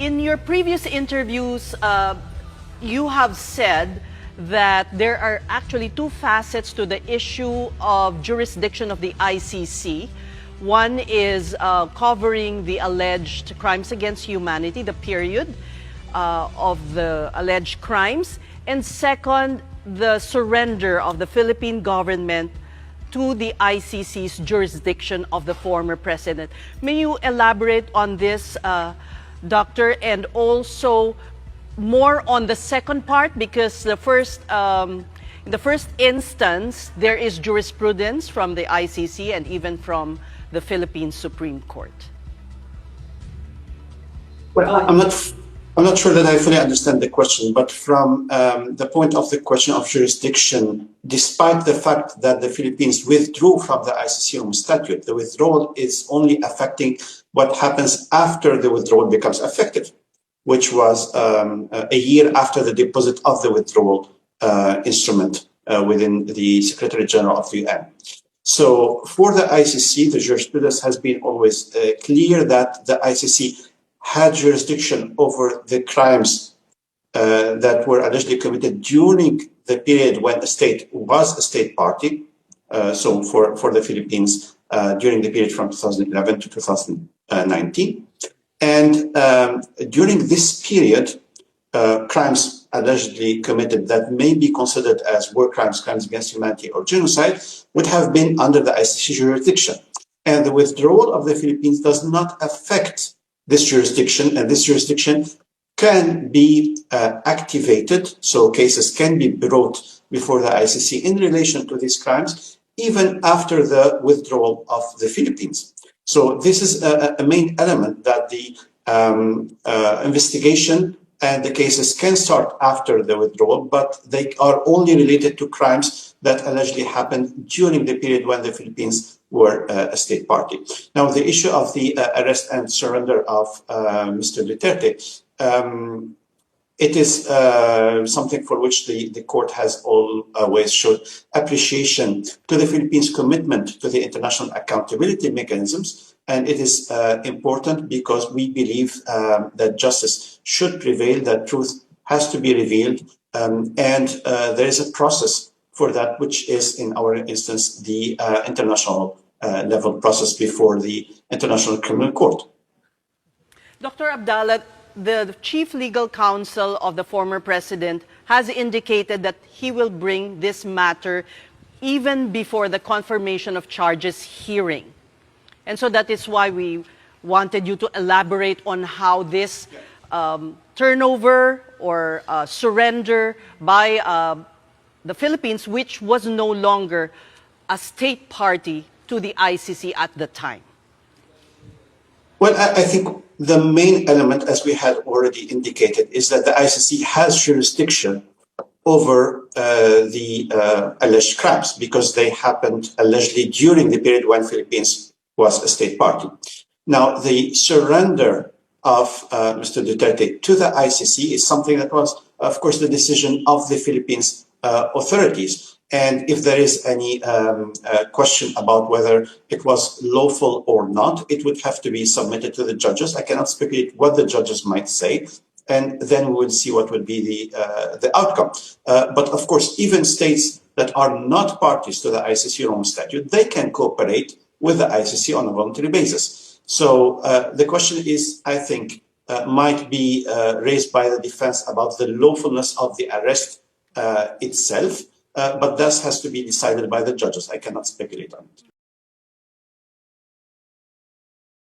In your previous interviews, you have said that there are actually two facets to the issue of jurisdiction of the ICC. One is covering the alleged crimes against humanity, the period of the alleged crimes, and second, the surrender of the Philippine government to the ICC's jurisdiction of the former president. May you elaborate on this, Doctor, and also more on the second part, because the first, in the first instance, there is jurisprudence from the ICC and even from the Philippine Supreme Court. Well, I'm not sure that I fully understand the question, but from the point of the question of jurisdiction, despite the fact that the Philippines withdrew from the ICC Rome Statute, the withdrawal is only affecting what happens after the withdrawal becomes effective, which was a year after the deposit of the withdrawal instrument within the Secretary General of the UN. So for the ICC, the jurisprudence has been always clear that the ICC had jurisdiction over the crimes that were allegedly committed during the period when the state was a state party. So for the Philippines, during the period from 2011 to 2019. And during this period, crimes allegedly committed that may be considered as war crimes, crimes against humanity, or genocide would have been under the ICC jurisdiction. And the withdrawal of the Philippines does not affect this jurisdiction, and this jurisdiction can be activated, so cases can be brought before the ICC in relation to these crimes, even after the withdrawal of the Philippines. So this is a main element, that the investigation and the cases can start after the withdrawal, but they are only related to crimes that allegedly happened during the period when the Philippines were a state party. Now, the issue of the arrest and surrender of Mr. Duterte, it is something for which the court has always showed appreciation to the Philippines' commitment to the international accountability mechanisms. And it is important because we believe that justice should prevail, that truth has to be revealed, and there is a process for that, which is, in our instance, the international level process before the International Criminal Court. Dr. Abdallah, the chief legal counsel of the former president has indicated that he will bring this matter even before the confirmation of charges hearing. And so that is why we wanted you to elaborate on how this turnover or surrender by the Philippines, which was no longer a state party to the ICC at the time. Well, I think the main element, as we had already indicated, is that the ICC has jurisdiction over the alleged crimes because they happened allegedly during the period when Philippines was a state party. Now, the surrender of Mr. Duterte to the ICC is something that was, of course, the decision of the Philippines authorities. And if there is any question about whether it was lawful or not, it would have to be submitted to the judges. I cannot speculate what the judges might say, and then we will see what would be the outcome. But of course, even states that are not parties to the ICC Rome Statute, they can cooperate with the ICC on a voluntary basis. So the question is, I think, might be raised by the defense about the lawfulness of the arrest itself, but that has to be decided by the judges. I cannot speculate on it.